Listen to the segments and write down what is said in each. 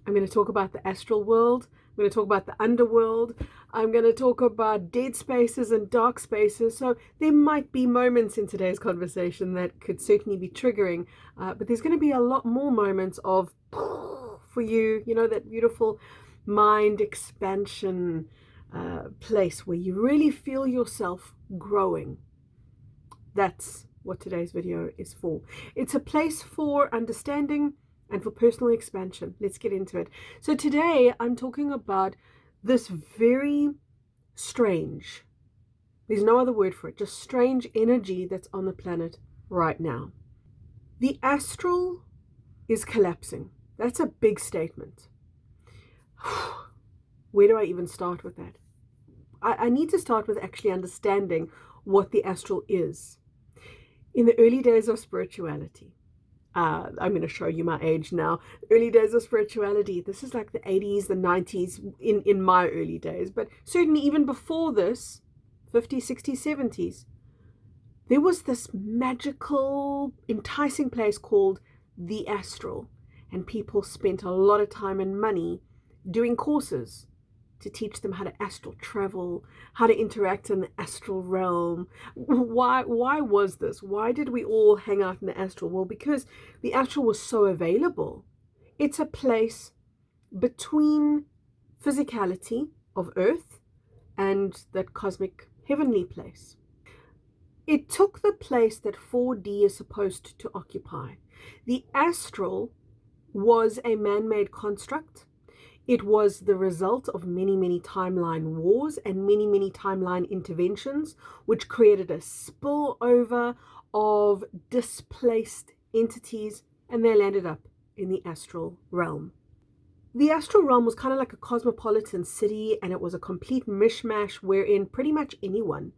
I'm going to talk about the astral world. I'm going to talk about the underworld. I'm going to talk about dead spaces and dark spaces. So there might be moments in today's conversation that could certainly be triggering, but there's going to be a lot more moments of for you, you know, that beautiful mind expansion place where you really feel yourself growing. That's what today's video is for. It's a place for understanding and for personal expansion. Let's get into it. So today I'm talking about this very strange, there's no other word for it, just strange energy that's on the planet right now. The astral is collapsing. That's a big statement. Where do I even start with that? I need to start with actually understanding what the astral is. In the early days of spirituality, I'm going to show you my age now. Early days of spirituality. This is like the 80s, the 90s in my early days. But certainly even before this, 50s, 60s, 70s, there was this magical, enticing place called the astral. And people spent a lot of time and money doing courses to teach them how to astral travel, how to interact in the astral realm. Why was this? Why did we all hang out in the astral? Well, because the astral was so available. It's a place between physicality of Earth and that cosmic heavenly place. It took the place that 4D is supposed to occupy. The astral was a man-made construct. It was the result of many, many timeline wars and many, many timeline interventions, which created a spillover of displaced entities, and they landed up in the astral realm. The astral realm was kind of like a cosmopolitan city, and it was a complete mishmash wherein pretty much anyone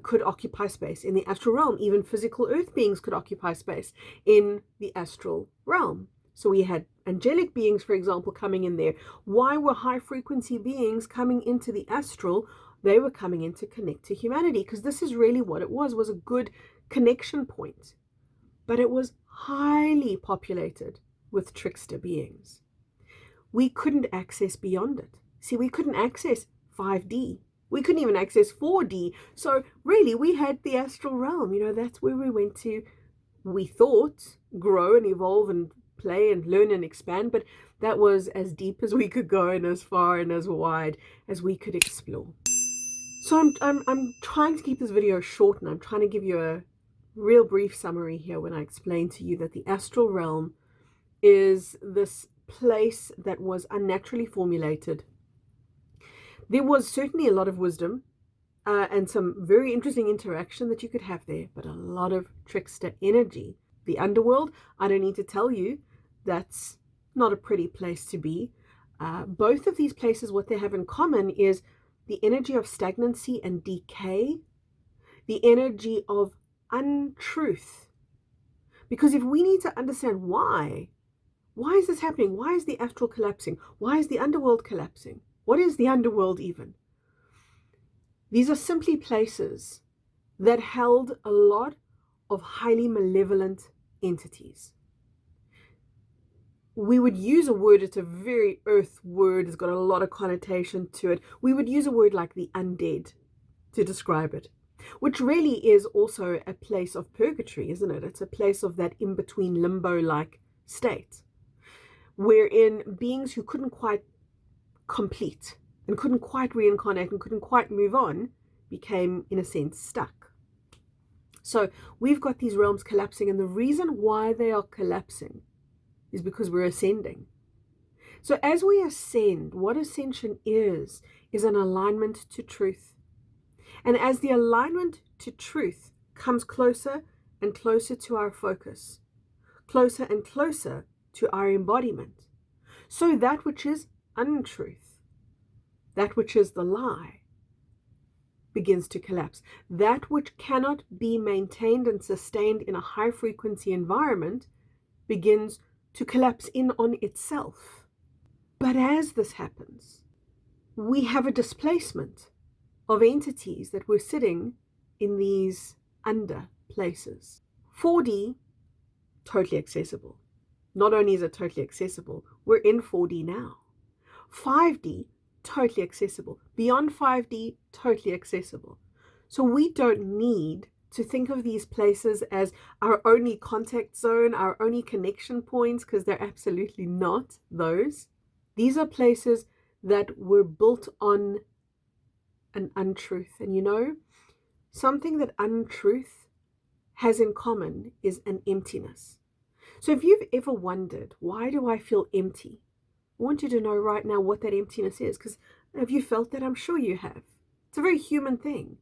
could occupy space in the astral realm. Even physical earth beings could occupy space in the astral realm. So we had angelic beings, for example, coming in there. Why were high frequency beings coming into the astral? They were coming in to connect to humanity, because this is really what it was a good connection point. But it was highly populated with trickster beings. We couldn't access beyond it. See, we couldn't access 5D. We couldn't even access 4D. So really, we had the astral realm. You know, that's where we went to, we thought, grow and evolve and play and learn and expand, but that was as deep as we could go and as far and as wide as we could explore. So I'm trying to keep this video short, and I'm trying to give you a real brief summary here when I explain to you that the astral realm is this place that was unnaturally formulated. There was certainly a lot of wisdom and some very interesting interaction that you could have there, but a lot of trickster energy. The underworld, I don't need to tell you, that's not a pretty place to be. Both of these places, what they have in common is the energy of stagnancy and decay, the energy of untruth. Because if we need to understand why is this happening? Why is the astral collapsing? Why is the underworld collapsing? What is the underworld even? These are simply places that held a lot of highly malevolent entities. We would use a word, it's a very earth word, it's got a lot of connotation to it. We would use a word like the undead to describe it, which really is also a place of purgatory, isn't it? It's a place of that in-between limbo-like state, wherein beings who couldn't quite complete and couldn't quite reincarnate and couldn't quite move on became, in a sense, stuck. So we've got these realms collapsing, and the reason why they are collapsing is because we're ascending. So as we ascend, what ascension is an alignment to truth. And as the alignment to truth comes closer and closer to our focus, closer and closer to our embodiment, so that which is untruth, that which is the lie, begins to collapse. That which cannot be maintained and sustained in a high frequency environment begins to collapse in on itself. But as this happens, we have a displacement of entities that were sitting in these under places. 4D, totally accessible. Not only is it totally accessible, we're in 4D now. 5D, totally accessible. Beyond 5D, totally accessible. So we don't need to think of these places as our only contact zone, our only connection points, because they're absolutely not those. These are places that were built on an untruth. And you know, something that untruth has in common is an emptiness. So if you've ever wondered, why do I feel empty? I want you to know right now what that emptiness is, because have you felt that? I'm sure you have. It's a very human thing.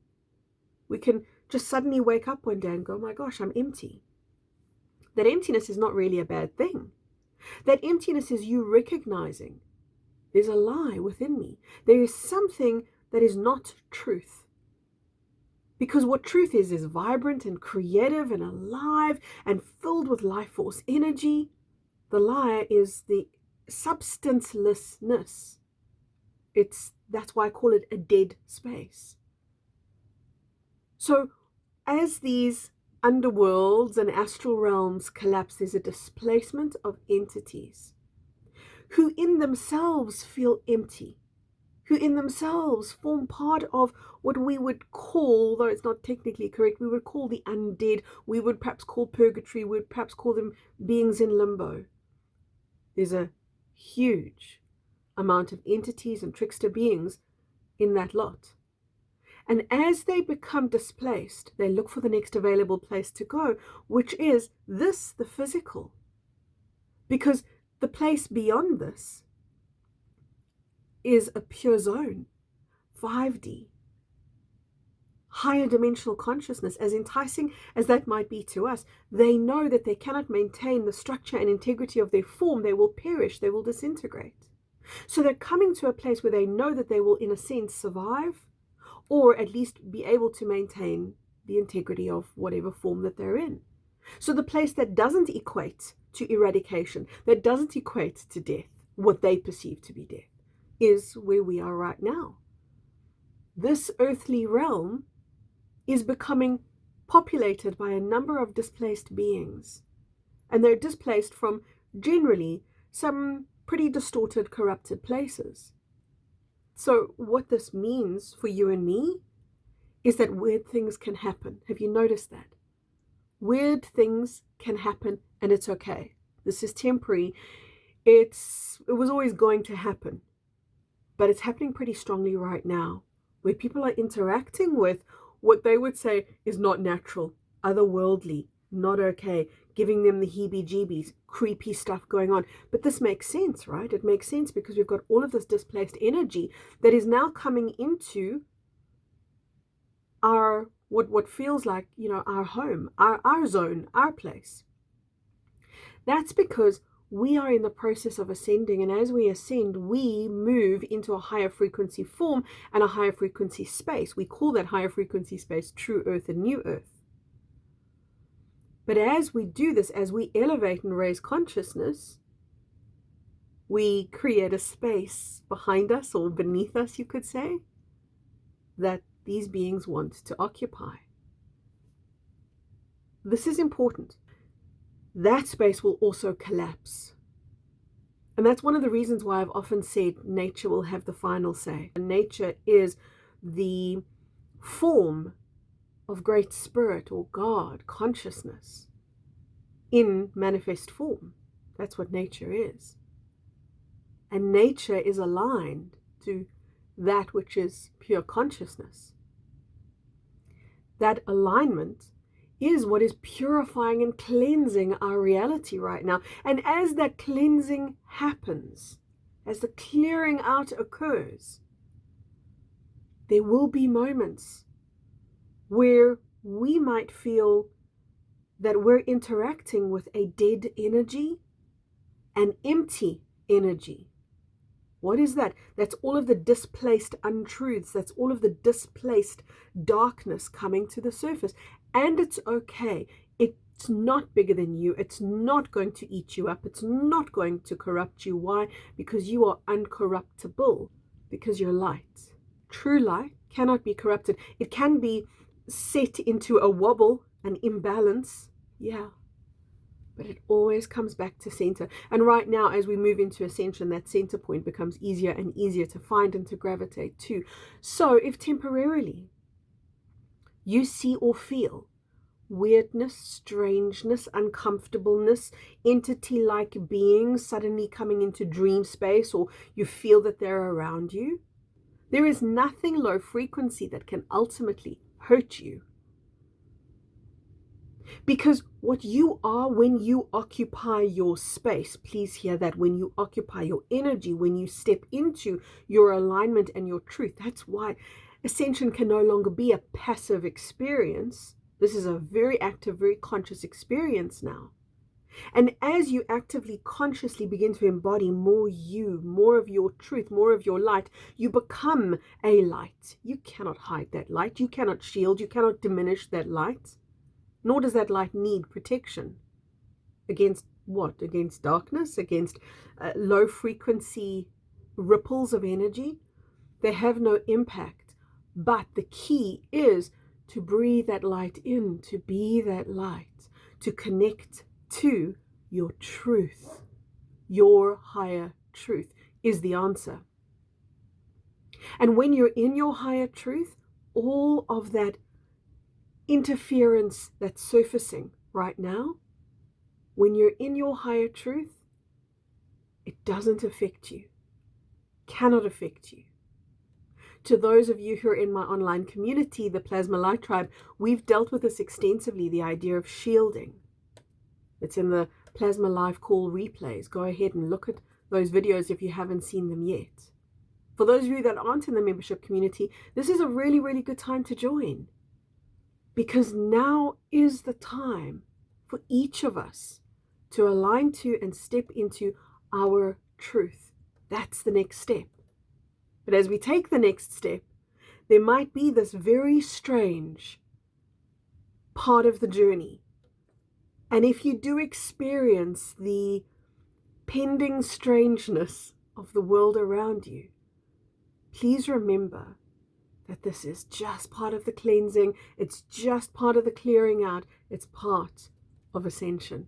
We can just suddenly wake up one day and go, oh my gosh, I'm empty. That emptiness is not really a bad thing. That emptiness is you recognizing there's a lie within me. There is something that is not truth. Because what truth is vibrant and creative and alive and filled with life force energy. The lie is the substancelessness. That's why I call it a dead space. So as these underworlds and astral realms collapse, there's a displacement of entities who in themselves feel empty, who in themselves form part of what we would call, though it's not technically correct, we would call the undead, we would perhaps call purgatory, we would perhaps call them beings in limbo. There's a huge amount of entities and trickster beings in that lot. And as they become displaced, they look for the next available place to go, which is this, the physical. Because the place beyond this is a pure zone, 5D, higher dimensional consciousness. As enticing as that might be to us, they know that they cannot maintain the structure and integrity of their form. They will perish, they will disintegrate. So they're coming to a place where they know that they will, in a sense, survive, or at least be able to maintain the integrity of whatever form that they're in. So the place that doesn't equate to eradication, that doesn't equate to death, what they perceive to be death, is where we are right now. This earthly realm is becoming populated by a number of displaced beings. And they're displaced from generally some pretty distorted, corrupted places. So what this means for you and me is that weird things can happen. Have you noticed that? Weird things can happen and it's okay. This is temporary. It was always going to happen. But it's happening pretty strongly right now, where people are interacting with what they would say is not natural, otherworldly, not okay, giving them the heebie-jeebies, creepy stuff going on. But this makes sense, right? It makes sense because we've got all of this displaced energy that is now coming into our, what feels like, our home, our zone, our place. That's because we are in the process of ascending, and as we ascend, we move into a higher frequency form and a higher frequency space. We call that higher frequency space True Earth and New Earth. But as we do this, as we elevate and raise consciousness, we create a space behind us, or beneath us, you could say, that these beings want to occupy. This is important. That space will also collapse. And that's one of the reasons why I've often said nature will have the final say. And nature is the form of Great Spirit or God, consciousness, in manifest form. That's what nature is. And nature is aligned to that which is pure consciousness. That alignment is what is purifying and cleansing our reality right now. And as that cleansing happens, as the clearing out occurs, there will be moments where we might feel that we're interacting with a dead energy, an empty energy. What is that? That's all of the displaced untruths. That's all of the displaced darkness coming to the surface. And it's okay. It's not bigger than you. It's not going to eat you up. It's not going to corrupt you. Why? Because you are uncorruptible. Because you're light. True light cannot be corrupted. It can be set into a wobble, an imbalance. Yeah. but it always comes back to center. And right now, as we move into ascension, that center point becomes easier and easier to find and to gravitate to. So if temporarily you see or feel weirdness, strangeness, uncomfortableness, entity-like beings suddenly coming into dream space, or you feel that they're around you, there is nothing low frequency that can ultimately hurt you. Because what you are when you occupy your space, please hear that, when you occupy your energy, when you step into your alignment and your truth, that's why ascension can no longer be a passive experience. This is a very active, very conscious experience now. And as you actively, consciously begin to embody more you, more of your truth, more of your light, you become a light. You cannot hide that light. You cannot shield. You cannot diminish that light. Nor does that light need protection. Against what? Against darkness? Against low frequency ripples of energy? They have no impact. But the key is to breathe that light in, to be that light, to connect to your truth. Your higher truth is the answer. And when you're in your higher truth, all of that interference that's surfacing right now, when you're in your higher truth, it doesn't affect you, cannot affect you. To those of you who are in my online community, the Plasma Light Tribe, we've dealt with this extensively, the idea of shielding. It's in the Plasma Live Call replays. Go ahead and look at those videos if you haven't seen them yet. For those of you that aren't in the membership community, this is a really, really good time to join. Because now is the time for each of us to align to and step into our truth. That's the next step. But as we take the next step, there might be this very strange part of the journey. And if you do experience the pending strangeness of the world around you, please remember that this is just part of the cleansing. It's just part of the clearing out. It's part of ascension.